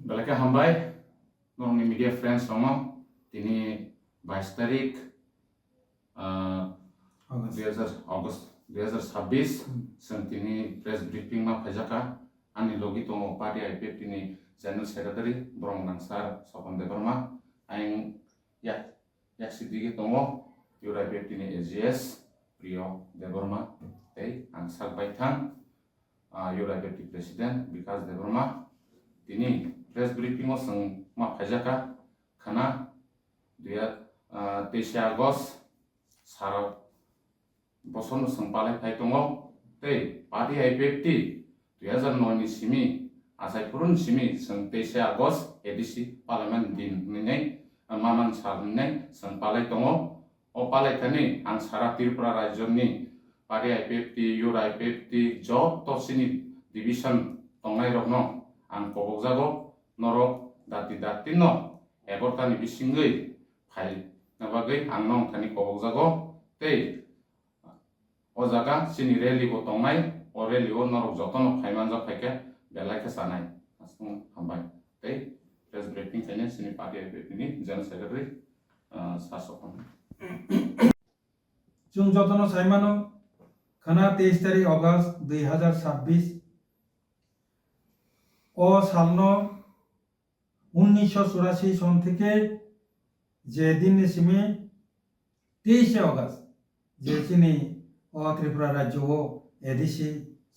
বেলাকে হামবাই নংনি media friends दङ दिनै 22 तारिख 2026 जों दिनै प्रेस ब्रिफिं मा फायजाका आंनि लगी दङ पार्टी आईपीएफ दिनै जनरल सेक्रेटारि ब्रह्मनां सार सपन देबरमा आं या सिदिगे दङ इउर आईपीएफ दिनै एजीएस प्रिय देबरमा तै आं सागबाय थां इउर आईपीएफ प्रेसिडेंट विकास देबरमा दिनै प्रेस ब्रिफिं जों मा फायजाका खाना 23 आगस्ट सारा बसन जों पालायफाय दङ तै पार्टी आईपीएफ 2009 नि सिमी आसायपुरुन सिमी जों 23 आगस्ट एडीसी पार्लियामेंट दिन नै मामान सारनै जों पालाय दङ अ पालायखानि आं सारा त्रिपुरा राज्यनि पार्टी आईपीएफ इउर आईपीएफ जब तसिनि डिविजन दंनाय रखनो आं कबकजागो नरक दाति न 11 तानि बिसिङै फाइल नाबागै आं नं थानि कबकजागो तै ओ जागा सिनि रेली बो दंनाय ओ रेली ओ नरक जतन फाइमानजा फाइके बेलायके सानाय आसुं हामबाय तै प्रेस ब्रिफिं थाइने सिनि पार्टी आईपीएफ नि जनरल सेक्रेटारि सासपन जों जतन साइमानो खाना 23 तारिख अगस्त 2026 ओ सालनो 1984 सन থেকে যে দিন সিমি 23 अगस्त যে চিনি ও ত্রিপুরা রাজ্য ও এডিসি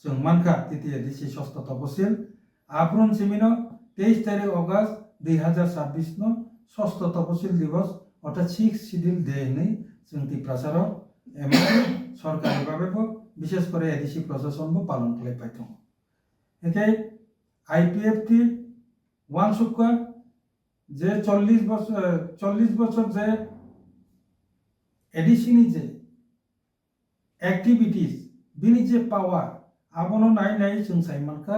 जों मानखा तिति एडिसि षष्ठ तपसिल आप्रुन सिमिनो 23 तारिख अगस्त 2026 नो षष्ठ तपसिल दिवस अर्थात 6 শিডিউল ডে नै जों ত্রিপ্রাসার एमपी सरकारी भाবে विशेष করে एडिसि प्रशासन पालन खालाय पाइथं एके आईपीएफ टी ওয়ান সুকা যে 40 বছর যে এডিসিনি যে অ্যাক্টিভিটিস বিনি যে পাওয়ার আবনো নাই নাই जों साइमानखा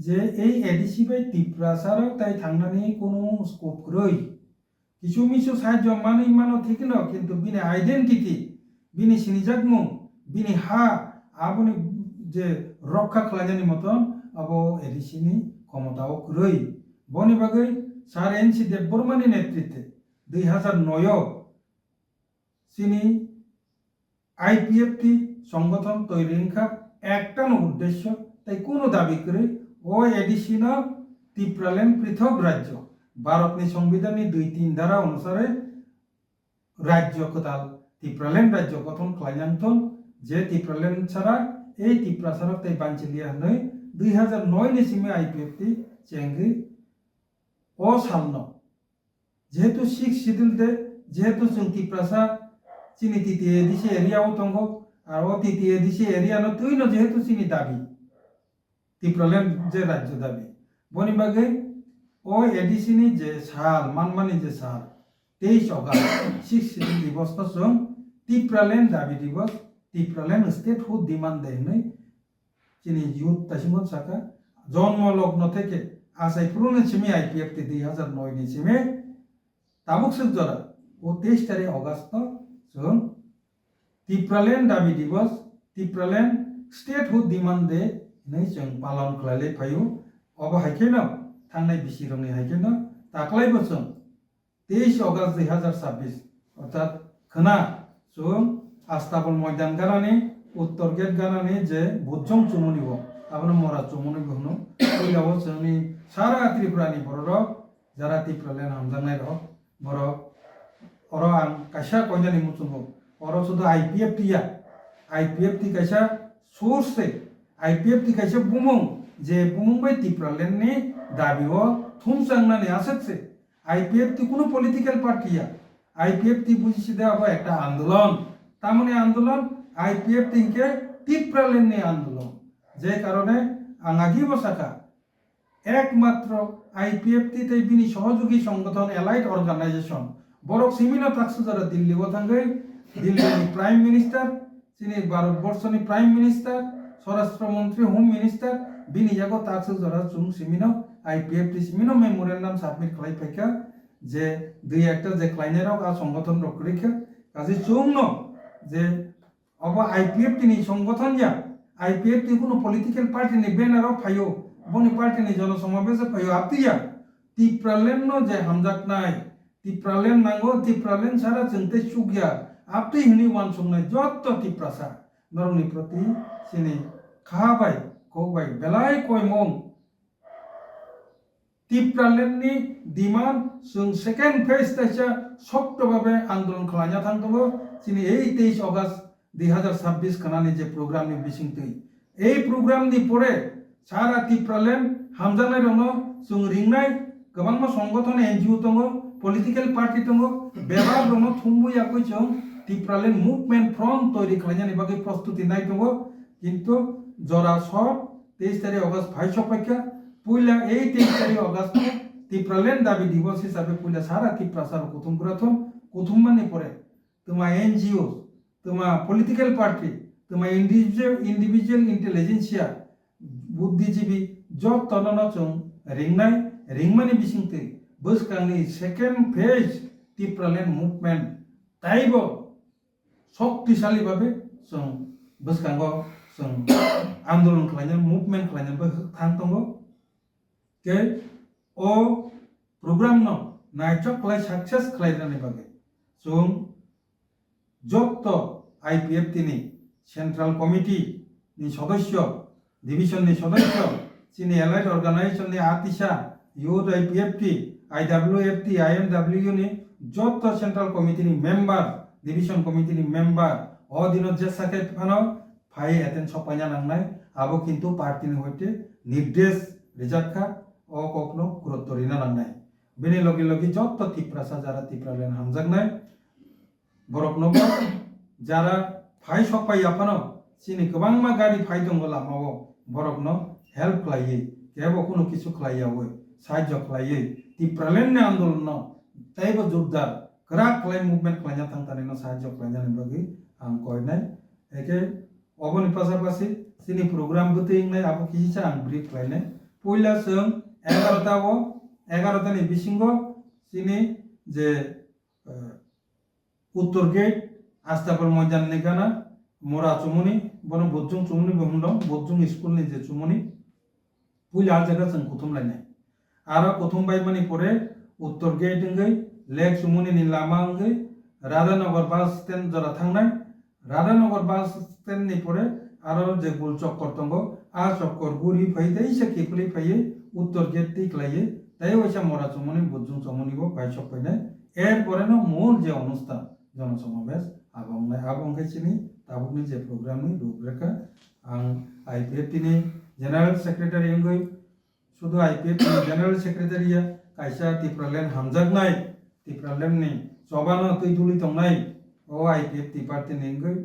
যে এই এডিসি বাই ত্রিপ্রাসার তাই থাংনানি কোনো স্কোপ রই কিছু মিছু সাহায্য মানো ঠিক না কিন্তু বিনি আইডেন্টিটি বিনি সিনিজাকমু বিনি হা আবনি যে রক্ষা খালাজানি মতন আবো এডিসিনি ক্ষমতাও রই বনি বাগৈ সার এনসি দেববর্মানি নেতৃত্বে 2009 চিনি আইপিএফ টি সংগঠন তৈরিখা একটানো উদ্দেশ্য তাই কোনো দাবি করে ও এডিসি না ত্রিপুরাল্যান্ড পৃথক রাজ্য ভারতনি সংবিধাননি 2-3 ধারা অনুসারে রাজ্য কোতাল ত্রিপুরাল্যান্ড রাজ্য গঠন খালাইনাंथन যে ত্রিপুরাল্যান্ড ছাড়া এই ত্রিপুরাসার তাই বাঞ্চিলিয়া নয় 2009 नि सिमी आईपीएफ टी চেঙ্গি ও সালনো যেহেতু 6 শিডিউল দে যেহেতু जों ত্রিপ্রাসা চিনি তিতি এডিসি এরিয়াও দंग আর ও তিতি এডিসি এরিয়া ন তুইনো যেহেতু চিনি দাবি ত্রিপুরাল্যান্ড যে রাজ্য দাবি বনি বাগে ও এডিসি নি যে সাল মানমানি যে সাল 23 अगस्त 6 শিডিউল দিবস ন जों ত্রিপুরাল্যান্ড দাবি দিবস ত্রিপুরাল্যান্ড স্টেট হুড ডিমান্ড দেয় নাই চিনি ইউথ তাসিমত সাকা জন্মলগ্ন থেকে आसायपुरुन सिमी आईपीएफ टी 2009 नि सिमी तामुक सुजरा ओ 23 तारिख अगस्त जों त्रिपुराल्যান্ড दाबि दिवस त्रिपुराल्যান্ড स्टेट हुड डिमांड डे नै जों पालन खालायले फायो अब हाइकेनो थांनाय बिसिरंनि हाइकेनो दाख्लै बोसोर 23 अगस्त 2026 अर्थात खोना जों आस्ताबल मैदान गानानि उत्तर गेट गानानि जे बुजों चुमुनिबो आबनो मरा चुमुनिबो होनो ओइलाव जोंनि सारा त्रिपुरानि बर'रक जारा त्रिपुराल्যান্ড हामजांनाय रक बर'क अर आं कायसा कयनानि मुचुंगो अर सुदा आईपीएफ टी कायसा सोर्स से आईपीएफ टी कायसा बुमुं जे बुमुं बाय त्रिपुराल्যান্ডनि दाबिओ थुमसांनानै आसक्से आईपीएफ टी कोनो पलिटिकल पार्टिया आईपीएफ टी बुझिसे देबा একটা आंदोलन तामने आंदोलन आईपीएफ टी के त्रिपुराल्যান্ডनि आंदोलन जे कारणे आं आगि बसाका एकमात्र आईपीएफ टी तै बिनि सहयोगी संगठन एलाइड अर्गानाइजेशन बरक सिमिनो ताक्सु जरा दिल्ली गथांगै दिल्ली प्राइम मिनिस्टर चिनि भारतवर्षनि प्राइम मिनिस्टर स्वराष्ट्र मंत्री होम मिनिस्टर बिनि जागो ताक्सु जरा जों सिमिनो आईपीएफ टी सिमिनो मेमोरेंडाम सबमिट खालाय फायखा जे दुइ एकटा जे क्लाइनेराव आ संगठन रखरिखा काजे जोंनो जे अब आईपीएफ टी नि संगठन या आईपीएफ टी कोनो पलिटिकल पार्टी नि बेनाराव फायो बनि पार्टी नि जनसमावेश फायो आपतिया tipralen no je hamjak nai tipralen nango tipralen sara jengte sugya apti hini wansung nai jotto tiprasa noroni proti sini khabai kobai belai koimong tipralen ni demand sung second phase taisa shokto babe andolon khalanya thangtongo sini ei 23 August 2026 kanani je program ni bisingtui ei program ni pore sara tipralen hamjanai rono sung ringnai gobangma সংগঠন NGO দङ political party দङ বেবার দङ থুমবু yakoi jong tipralen movement front তৈরি খালাইনানি বাকি প্রস্তুতি নাই দङ কিন্তু জরা সব 23 তারিখ August 22 সপ্তাহ পুইলা এই 23 তারিখ অগস্ট tipralen দাবি দিবস হিসাবে পুইলা সারা তিপ্রাসার প্রথম প্রথম প্রথম মানে পরে তোমা এনজিও তোমা পলিটিক্যাল পার্টি তোমা ইন্ডিভিজুয়াল ইন্টেলিজেন্সিয়া বুদ্ধিজীবী জব তনন চং রিংনাই ringmani bisingte boskangi second phase tipralen movement taibo শক্তিশালী ভাবে जों boskango जों आन्दोलन खालायनाय movement खालायनाय बो थांतंगो के o program no नायचक खालाय सक्सेस खालायनानै बागे जों जत्त IPF नि सेंट्रल कमिटी नि सदस्य डिविजन नि सदस्य चिनि एलाइड अर्गानाइजेशन नि Atisha Youth IPFT, IWFT, IMW ni joto central committee ni member, division committee ni member, odino jesake phano phai eten sopanya nangnai abo kintu party ni hoite nirdesh rejakha o kokno gurutto rina nangnai bini logi logi joto tiprasa jara tipralen hamjaknai borok nobo jara phai sopaya phano sini gobangma gari phai dongo lamao borokno help khlaiye kebo kono kichu khlaiyawe সাহায্য খালাইয়ে tipralen ne আন্দোলন no taibo jogdar krak khlai movement khlanya thangtani no সাহায্য khlanya ni bagi ang koinai eke oboni pasapasi sini program buting nai abo kisa ang brief khlainai poila sung 11 ta ni bisingo sini je uttor gate astapal moidan ni kana mora chumuni bono bojjung chumuni bomundo bojjung school ni je chumuni poila jaga sung kuthum lainai आरो प्रथम बायमानि परे उत्तर gate इंगै lake सुमुनि नि लामा इंगै राधानगर बास stand जरा थांनाय राधानगर बास stand नि परे आरो जे गुल चक्कर दंगो आ चक्कर गुरि फैदै से केखलि फैयै उत्तर गेट टिकलायै ताई वैसा मरा सुमुनि बुजुं सुमुनि बो भाइसक फैनाय एर परे न मूल जे अनुष्ठान जनसमावेश आबंगै चिनि ताबुकनि जे प्रोग्राम नि रूपरेखा आं IPF नि जनरल सेक्रेटारि इंगै শুধু IPF জেনারেল সেক্রেটারিয়া কাইসা tipralen hamjaknai tipralen ni চবানো তুই তুলি তংনাই ও IPF পার্টি নিঙ্গই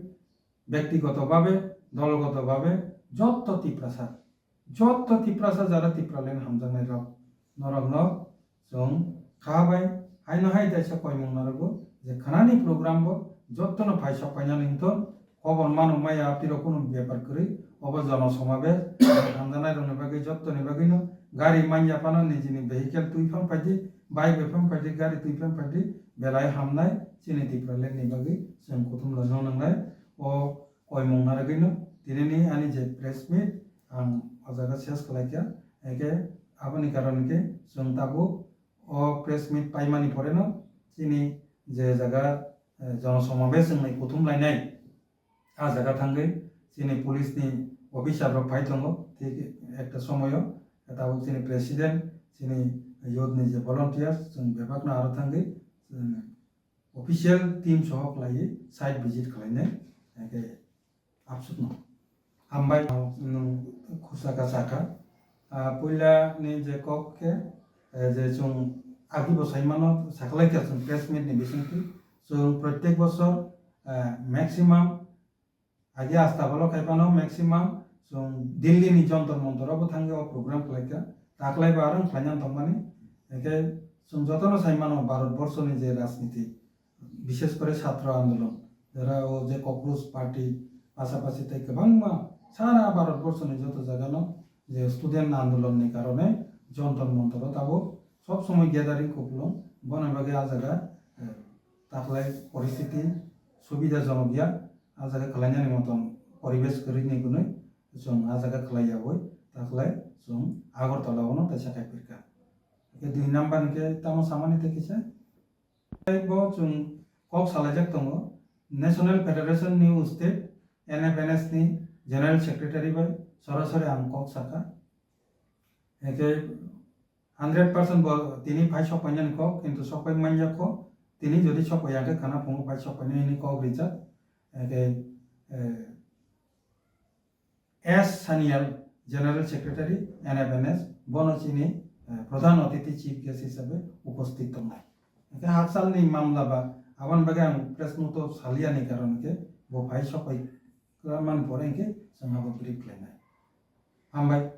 ব্যক্তিগতভাবে দলগতভাবে যত তিপ্রাসা যারা tipralen hamjaknai রক নরগ্ন जों খাবাই হাইনো হাই দাইসা কয়মং নারগো যে খানানি প্রোগ্রাম বো যতনো ফাইসা পাইনানি তো খবর মানো মায়া আপির কোনো ব্যাপার করি অব জনসমাবেশ hamjaknai রনে বাকি যতনি বাকিনো गाड़ी माइया पाना निजिनि vehicle तुइफां पाइदि बाइक बेफां पाइदि गाड़ी तुइफां पाइदि बेलाय हामनाय चिनि tipralen नि बागै जों कुथुम लनो नांनाय ओ कयमं नारगैनो दिनैनि आनि जे प्रेस मिट आं अजागा शेष खालायखा एके आबनि कारनके जों ताबो ओ प्रेस मिट पाइमानि परेनो चिनि जे जागा जनसमावेश जोंनाय कुथुम लायनाय आ जागा थांगै चिनि पुलिस नि अफिसार रक फाइ दङ ठीक একটা সময় ताबुक चिनि प्रेसिडेंट चिनि youth नि जे volunteers जों बेबाकना आरो थांगै official team सह खालायै साइट विजिट खालायनाय एके आपसुकनो हामबाय खुसाका साका पुइला नि जे कके जे जों आगि बसायमानो साखलायका जों प्रेस मिट नि बिसिंथि जों प्रत्येक बছर मैक्सिमाम आगे आस्ताबलो खायपानो मैक्सिमाम जों दिल्ली नि जंतर मंतरावबो थांगो प्रोग्राम खालायका दाखलाय बारं खालायना दंमानि एके जों जतनो सायमानो भारतबर्षनि जे राजनीति विशेष करे छात्र आंदोलन যারা ও যে ককরোচ পার্টি পাশাপাশি তাই গোबांमा सारा भारतबर्षनि যত জায়গানো যে স্টুডেন্ট আন্দোলনनि কারণে যন্তর মন্তর তাবো সব সময় গ্যাদারিং কপলো বনাবাগে आ জায়গা তাকলাই পরিস্থিতি সুবিধাজনক গিয়া आ জায়গা খালাইনানি মতন পরিবেশ করিনি গুনে जों आ জায়গা খালাইয়া হই তাকলাই जों আগরতলাওনো তাই সাকাইफोरखा 2 number ke tamo samani te kisa bo chung kok salajak tongo National Federation New State NFNS ni General Secretary by sorasori ang kok saka eke 100% bo tini phai sopanyan kok kintu sopai manja kok tini jodi sopayake kana pongo phai sopanya ini kok Richard eke S Sanial General Secretary NFNS bono chini প্রধান অতিথি chief guest হিসাবে উপস্থিত তংনাই একে হাকসালনি মামলা বা আবান বাগে আং press note সালিয়ানি কারণকে বো ভাই সপাই মান পরে কে সঙ্গাবো ব্রিফ লেনাই হামবাই